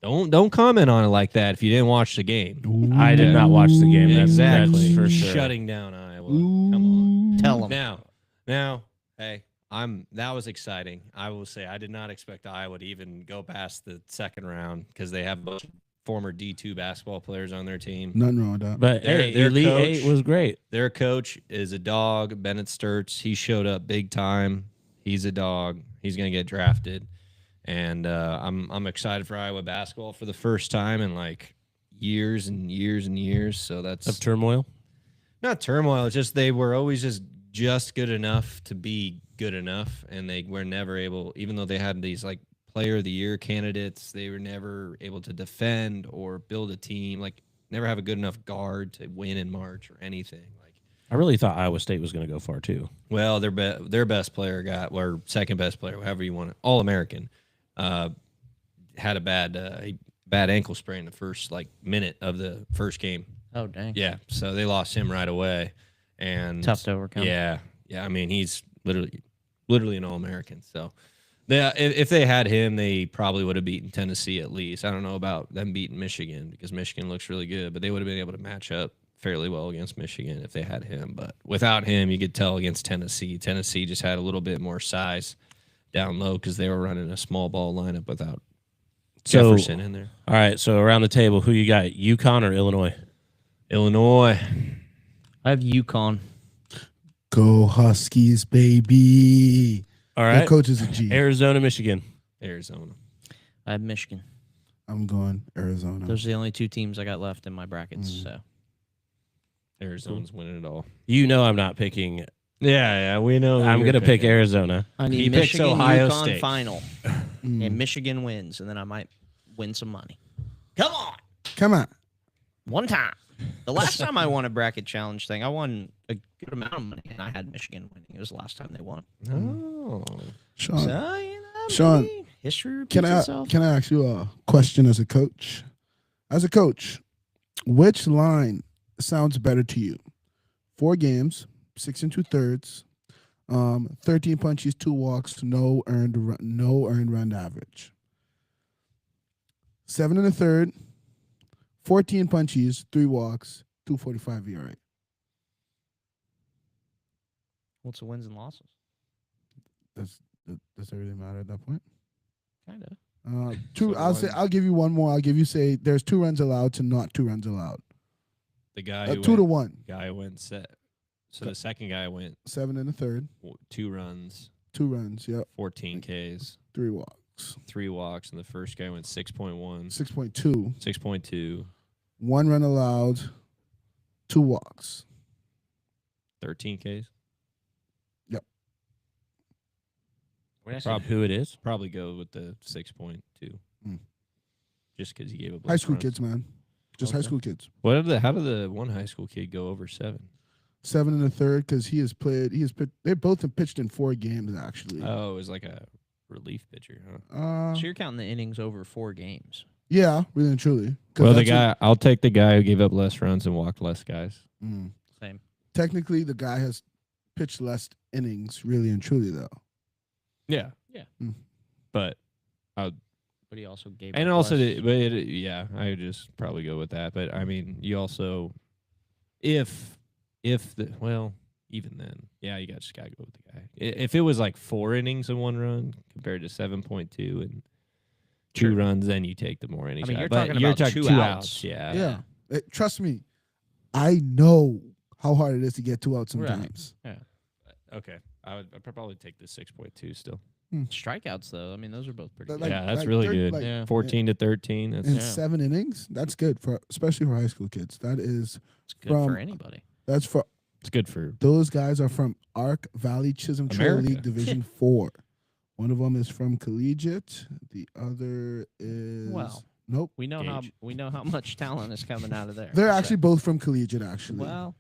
Don't comment on it like that if you didn't watch the game. I did not watch the game. That's Exactly. for sure. Shutting down Iowa. Come on. Tell them. Now, hey, that was exciting. I will say I did not expect Iowa to even go past the second round because they have a bunch of former D2 basketball players on their team. Nothing wrong with that. But Their Elite coach- 8 was great. Their coach is a dog, Bennett Sturts. He showed up big time. He's a dog. He's going to get drafted. And I'm excited for Iowa basketball for the first time in like years and years and years. So that's Of turmoil. not turmoil. It's just they were always just good enough to be good enough, and they were never able, even though they had these like player of the year candidates, they were never able to defend or build a team. Like never have a good enough guard to win in March or anything. Like, I really thought Iowa State was going to go far too. well, their best player or second best player, however you want it, All American, had a bad ankle sprain the first like minute of the first game. Oh dang. Yeah, so they lost him right away, and Tough to overcome. Yeah. I mean, he's literally an All-American. So, if they had him, they probably would have beaten Tennessee at least. I don't know about them beating Michigan because Michigan looks really good, but they would have been able to match up fairly well against Michigan if they had him. But without him, you could tell against Tennessee. Tennessee just had a little bit more size down low because they were running a small ball lineup without So, Jefferson in there. all right. So around the table, who you got? UConn or Illinois? Illinois. I have UConn. Go Huskies, baby. All Their right. coach is a G. Arizona, Michigan. Arizona. I have Michigan. I'm going Arizona. Those are the only two teams I got left in my brackets. Mm. So Arizona's winning it all. You know I'm not picking. Yeah, we know. I'm going to pick Arizona. I need He picks Michigan Ohio UConn State. final, Mm. and Michigan wins, and then I might win some money. Come on, Come on. one time. The last time I won a bracket challenge thing, I won a good amount of money, and I had Michigan winning. It was the last time they won. Oh. Sean, So you know, Sean, maybe history repeats can I itself. ask you a question as a coach? As a coach, which line sounds better to you? 4 games, 6 2/3, 13 punches, 2 walks, no earned run average. 7 1/3, 14 punches, 3 walks, 245 ERA. What's the wins and losses? Does that really matter at that point? Kind of. Two. So I'll give you one more. I'll give you say there's 2 runs allowed to not 2 runs allowed. The guy 2 to 1. guy went set. So the second guy went 7 1/3, 2 runs, 2 runs. Yep. 14 Ks. 3 walks. walks. 3 walks, and the first guy went 6.1, 6.2. 6.2, 1 run allowed. 2 walks. 13 Ks. We're asking who it is. Probably go with the 6.2. Mm. Just because he gave up High less school runs. kids, man. Just high Okay. school kids. How did the one high school kid go over 7? 7 in the third because he has played. They both have pitched in 4 games actually. Oh, it was like a relief pitcher, huh? So you're counting the innings over 4 games. Yeah, really and truly. 'Cause Well, that's I'll take the guy who gave up less runs and walked less guys. Same. technically the guy has pitched less innings, really and truly though. Yeah. Yeah. Mm. But But he also gave. and up also, less. yeah, I would just probably go with that. But I mean, you also, if even then, yeah, you just gotta go with the guy. If it was like 4 innings and 1 run compared to 7.2 and 2 runs, then you take the more innings. I mean, guy. you're But talking about 2 outs. Yeah. Yeah. Trust me, I know how hard it is to get 2 outs Right. sometimes. Okay, I'd probably take the 6.2 still. Strikeouts, though. I mean, those are both pretty. Like- good. Yeah, that's like really 30 good. like- Yeah. 14 to 13. That's In Yeah. 7 innings, that's good for especially for high school kids. It's good from- for anybody. That's for it's good for those guys are from Arc Valley Chisholm Trail America. League Division 4. One of them is from Collegiate. The other is Well, nope. we know how much talent is coming out of there. They're So- actually both from Collegiate. Actually, well.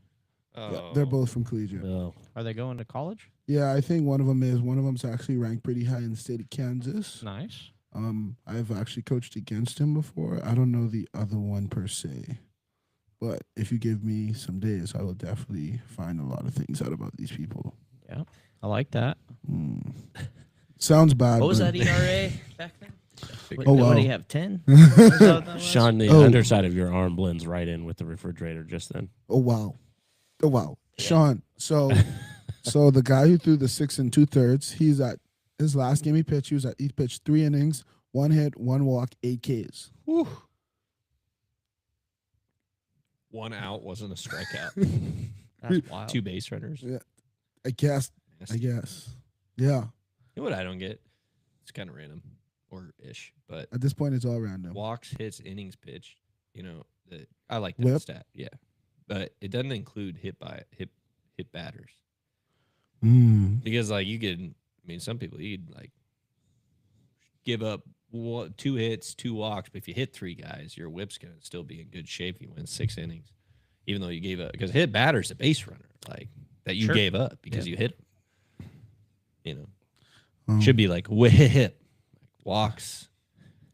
yeah, they're both from Collegiate. No. Are they going to college? Yeah, I think one of them is. One of them's actually ranked pretty high in the state of Kansas. Nice. I've actually coached against him before. I don't know the other one per se, but if you give me some days, I will definitely find a lot of things out about these people. Yeah, I like that. Sounds bad. What was but- that ERA back then? Oh, What wow. do you have? 10. Is that what that was? Sean, the Oh. underside of your arm blends right in with the refrigerator just then. Oh wow, oh wow, Sean. So, so the guy who threw the 6 2/3, he's at his last game he pitched. He pitched 3 innings, 1 hit, 1 walk, 8 Ks. One out wasn't a strikeout. That's wild. 2 base runners. I guess. Nasty. Yeah. You know what I don't get? It's kind of random or ish, but At this point, it's all random. walks, hits, innings pitched. You know, I like that Whip. stat. Yeah, but it doesn't include hit batters because like you could. I mean, some people you'd like give up 2 hits, 2 walks, but if you hit 3 guys, your whip's gonna still be in good shape. If you win 6 innings, even though you gave up because hit batter's a base runner like that you Sure. gave up because you hit him. You know. Um, Should be like whip, walks,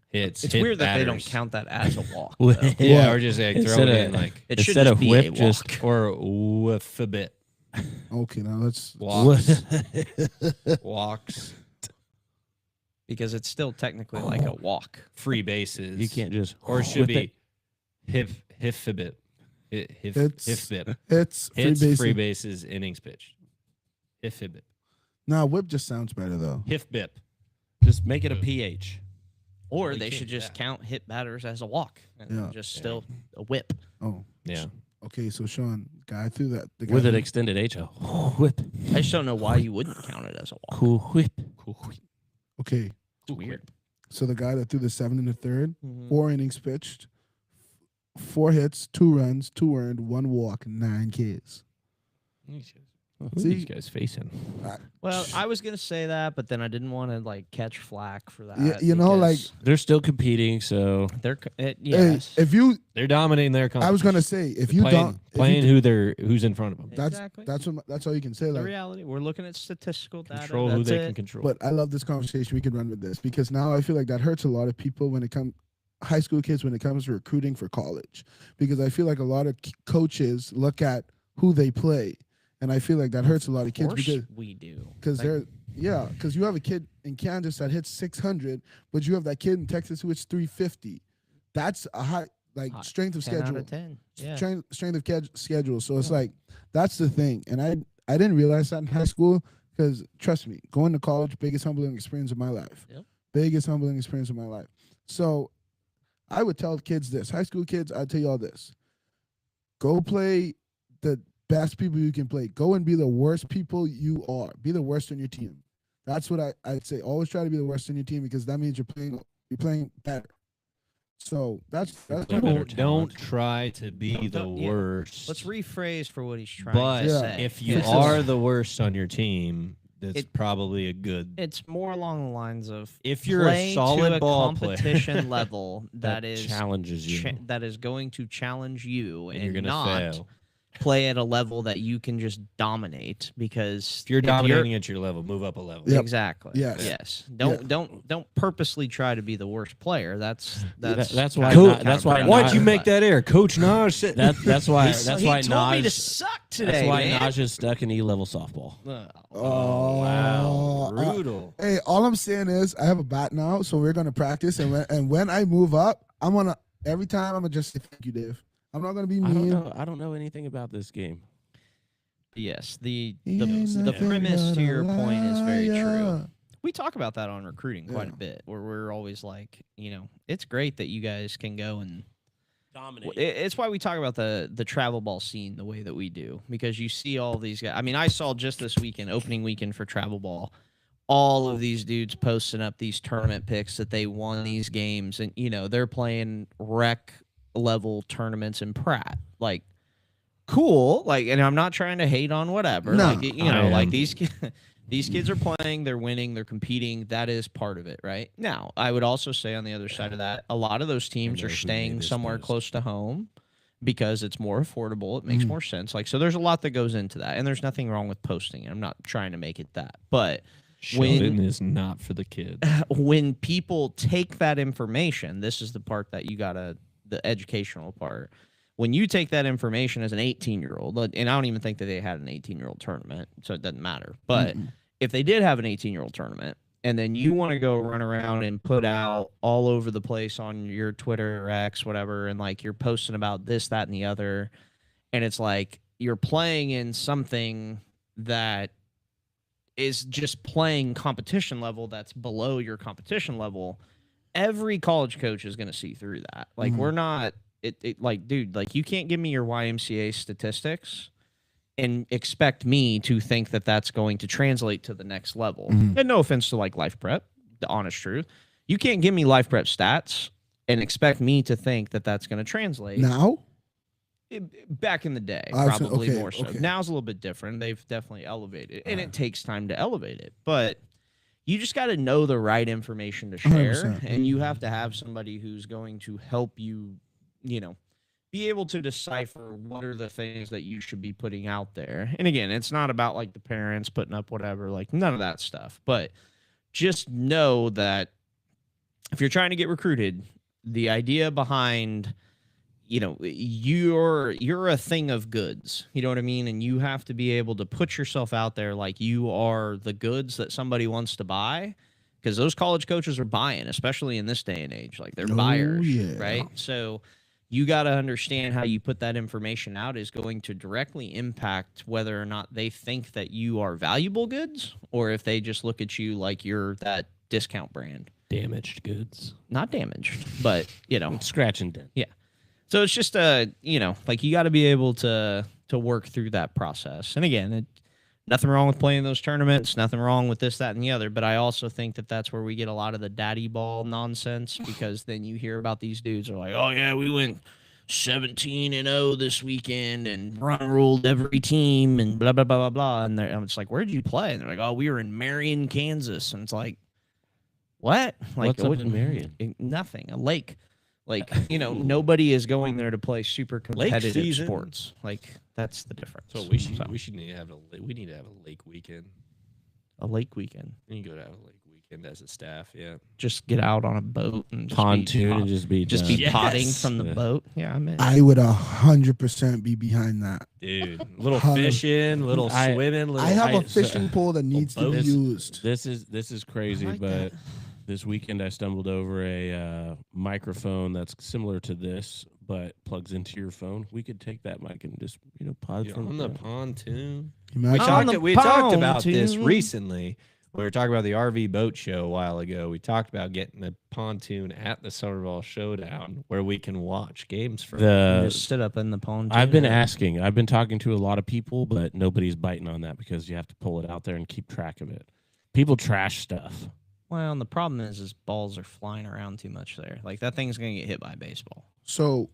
hits. It's hit weird that they don't batters. count that as a walk. Well, though. Yeah, What? or just like throw Instead it of- in like It should Instead just of be whip, a just walk. or whiff a bit. Okay, now let's. Walks, because it's still technically like a walk. free bases. You can't just or it should whip be hiff a bit. Hiff It's- bit. It's free Hits, base. free bases, innings pitched. Hiff a bit. Nah, whip just sounds better though. Hiff bip. Just make it a PH. Or Well, you they can't should do just that. count hit batters as a walk and then Yeah. just still a whip. Oh, Yeah. okay. So Sean, guy threw that. The guy With an who- extended H. A whip. I just don't know why you wouldn't count it as a walk. Cool whip. Okay, It's weird. so the guy that threw the 7 1/3, Mhm. 4 innings pitched, 4 hits, 2 runs, 2 earned, 1 walk, 9 Ks. Who are See- these guys facing? Well, I was gonna say that, but then I didn't want to like catch flack for that. Yeah, you know, like- because They're still competing, so they're Hey, yes. if you, They're dominating their competition. I was gonna say, if you playing, don't, if you playing do- who's in front of them. that's Exactly. that's all you can say. the Like, reality. We're looking at statistical data. Control who That's they it. can control. but I love this conversation. We can run with this because now I feel like that hurts a lot of people when it comes high school kids when it comes to recruiting for college, because I feel like a lot of coaches look at who they play, and I feel like that hurts a lot of kids Of course because we do. because Like, they're yeah because you have a kid in Kansas that hits 600, but you have that kid in Texas who hits 350. That's a high High. strength of 10 out schedule. of 10. Yeah. Strength of schedule. So it's like that's the thing, and I didn't realize that in high school because trust me, going to college, biggest humbling experience of my life. Yep. Biggest humbling experience of my life. So I would tell kids this, high school kids, I'd tell y'all this: go play the best people you can play. Go and be the worst people you are. Be the worst on your team. That's what I'd say. Always try to be the worst in your team because that means you're playing better. So that's better Don't talent. try to be the Don't- yeah. worst. Let's rephrase for what he's trying But to Yeah. say. if you It's- are the worst on your team, that's It- probably a good. it's more along the lines of If you're a play solid to a ball player. competition level that is challenges you. that is going to challenge you and and you're gonna not fail. play at a level that you can just dominate because If you're dominating at your level, move up a level. Yep. exactly Yes. don't purposely try to be the worst player that's that's why kinda not- that's why counterproductive. Why'd you not- make that error, Coach Naj? said- That's why. He That's why told me to Naj. suck today. That's why man. Naj is stuck in E-level softball. Oh, wow, brutal. Hey, all I'm saying is I have a bat now, so we're gonna practice, and when I move up, I'm gonna every time I'm gonna just say thank you, Dave. I'm not gonna be I don't mean. know. I don't know anything about this game. Yes, the He ain't the nothing premise but to a your point is very true. liar. We talk about that on recruiting quite a Yeah. bit, where we're always like, it's great that you guys can go and Dominate. it's why we talk about the travel ball scene the way that we do, because you see all these guys. I mean, I saw just this weekend, opening weekend for travel ball, all of these dudes posting up these tournament picks that they won these games, and they're playing rec level tournaments in Pratt. Like, cool. Like, and I'm not trying to hate on whatever. No. Like, I like am. these kids are playing, they're winning, they're competing. That is part of it, right? Now, I would also say on the other side of that, a lot of those teams know are who staying made this somewhere post. close to home because it's more affordable. It makes Mhm. more sense. Like, so there's a lot that goes into that, and there's nothing wrong with posting it. I'm not trying to make it that, but Sheldon is not for the kids. when people take that information, this is the part that you gotta, the educational part. When you take that information as an 18-year-old, and I don't even think that they had an 18-year-old tournament, so it doesn't matter. But if they did have an 18-year-old tournament, and then you want to go run around and put out all over the place on your Twitter or X, whatever, and like you're posting about this, that, and the other, and it's like you're playing in something that is just playing competition level that's below your competition level, every college coach is going to see through that. Like, Mhm. we're not like, dude, like, you can't give me your YMCA statistics and expect me to think that that's going to translate to the next level. Mhm. And no offense to like life prep, the honest truth, you can't give me life prep stats and expect me to think that that's going to translate. Now, Back in the day, I was- probably okay, more so. okay. Now it's a little bit different. They've definitely elevated it, and Uh. it takes time to elevate it. But you just got to know the right information to share, 100%. and you have to have somebody who's going to help you, be able to decipher what are the things that you should be putting out there. And again, it's not about like the parents putting up whatever, like none of that stuff. But just know that if you're trying to get recruited, the idea behind you're a thing of goods, you know what I mean, and you have to be able to put yourself out there like you are the goods that somebody wants to buy, because those college coaches are buying, especially in this day and age. Like, they're Oh, buyers, yeah. right? So you got to understand how you put that information out is going to directly impact whether or not they think that you are valuable goods, or if they just look at you like you're that discount brand. Damaged goods. Not damaged, but Scratch and dent. so it's just like, you got to be able to work through that process. And again, nothing wrong with playing those tournaments, nothing wrong with this, that, and the other. But I also think that that's where we get a lot of the daddy ball nonsense, because then you hear about these dudes are like, oh yeah, we went 17-0 this weekend and run ruled every team and blah blah blah blah blah. And it's like, where did you play? And they're like, oh, we were in Marion, Kansas. And it's like, what? Like, What's up in Marion? Nothing. A lake. Like, nobody is going there to play super competitive season. sports. Like, that's the difference. So we should need to have we need to have a lake weekend. a lake weekend. You can go to have a lake weekend as a staff. Yeah. Just get out on a boat and just Pontoon and just be just done. be potting Yes. from the Yeah. boat. Yeah, I'm in. I would 100% be behind that. Dude, little Hundred- fishing, little I- swimming, little. I have a I- so- fishing pole that needs to be boats. used. This is crazy, like but that. this weekend I stumbled over a microphone that's similar to this, but plugs into your phone. We could take that mic and just pod You're from on the front. pontoon. Imagine- We talked about this pontoon. recently. We were talking about the RV boat show a while ago. We talked about getting a pontoon at the Summerball Showdown where we can watch games from. Just sit up in the pontoon. I've been asking. I've been talking to a lot of people, but nobody's biting on that because you have to pull it out there and keep track of it. People trash stuff. Well, and the problem is balls are flying around too much there. Like that thing's gonna get hit by a baseball. So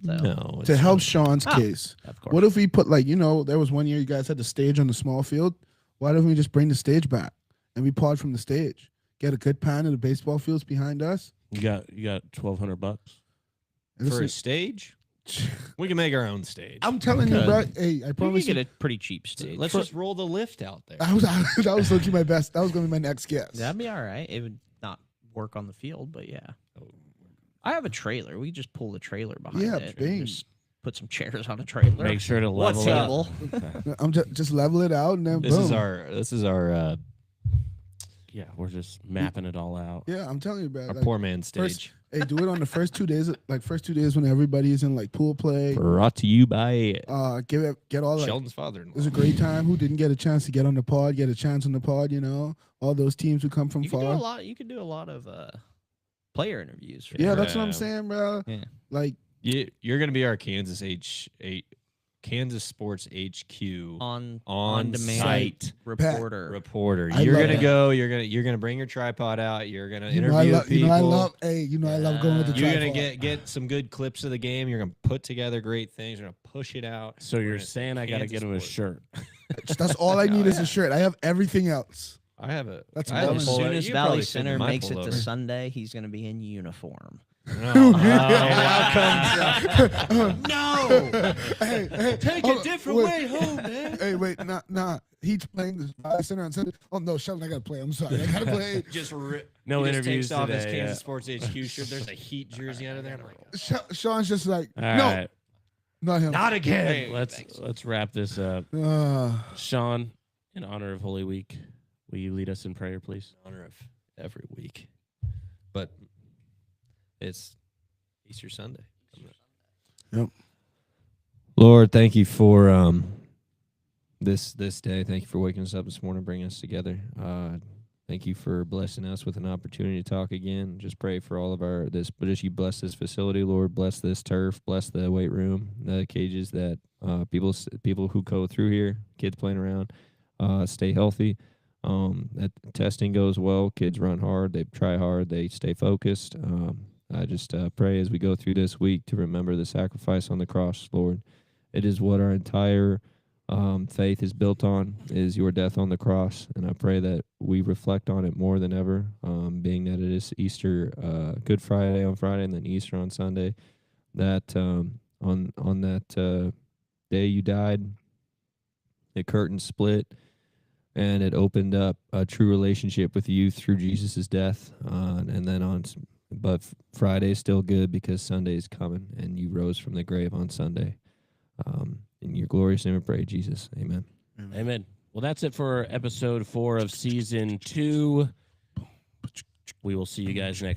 So, No. to it's help not. Sean's Ah. case, of course. what if we put there was one year you guys had the stage on the small field. Why don't we just bring the stage back and we pod from the stage? Get a good pan of the baseball fields behind us. You got $1,200. And For a this stage? We can make our own stage. I'm telling you, Could. bro. Hey, I You promise can you. get a pretty cheap stage. Let's just roll the lift out there. That was looking my best. That was going to be my next guess. That'd be all right. It would not work on the field, but yeah. Oh. I have a trailer. We just pull the trailer behind Yeah, it. bing. And just put some chairs on a trailer. Make sure to What's level it. up? Okay. I'm just level it out and then This boom. is our Yeah, we're just mapping it all out. Yeah, I'm telling you, bro. our Like, poor man first- stage. hey, do it on the first 2 days. First 2 days when everybody's in like pool play. Brought to you by Get all like. Sheldon's It father-in-law. was a great time. Who didn't get a chance to get on the pod? Get a chance on the pod. You know, all those teams who come from You can do a far. lot. You can do a lot of player interviews. For Yeah, that. that's what I'm Yeah. saying, bro. Yeah. Like, You're gonna be our Kansas Sports HQ on demand site reporter. reporter. I You're love gonna that. go. You're gonna bring your tripod out. You're gonna you know, interview I people. I love. Hey, I love going with the You're tripod. gonna get some good clips of the game. You're gonna put together great things. You're gonna push it out. So We're you're gonna say saying I got to Kansas get him a Sports. shirt? That's all I need is Yeah. a shirt. I have everything else. I have a. That's I have a As As pullover. soon as You Valley probably fit in Center my makes it to pullover. Sunday, he's going to be in uniform. No. No, Hey, hey, Take hold a on, different wait. way home, man. Hey, wait, nah. He's playing this Valley Center on Sunday. Oh no, Sheldon, I gotta play. I'm sorry, I gotta play. Just No he just interviews takes off his today, Kansas yeah. Sports HQ shirt. There's a Heat jersey under there. I'm like, Sean's just like, All no, right, not him. not again. hey, let's wrap this up. Sean, in honor of Holy Week, will you lead us in prayer, please? In honor of every week, but it's Easter Sunday. Yep. Lord, thank you for this day. Thank you for waking us up this morning, bringing us together. Thank you for blessing us with an opportunity to talk again. Just pray for all of but just you bless this facility, Lord. Bless this turf. Bless the weight room, the cages that people who go through here, kids playing around, stay healthy. That testing goes well. Kids run hard. They try hard. They stay focused. I just pray as we go through this week to remember the sacrifice on the cross, Lord. It is what our entire faith is built on, is your death on the cross. And I pray that we reflect on it more than ever, being that it is Easter, Good Friday on Friday, and then Easter on Sunday, that on that day you died, the curtain split, and it opened up a true relationship with you through Jesus' death. And then but Friday's still good because Sunday's coming, and you rose from the grave on Sunday. In your glorious name we pray, Jesus. Amen. Amen. Well, that's it for episode 4 of season 2. We will see you guys next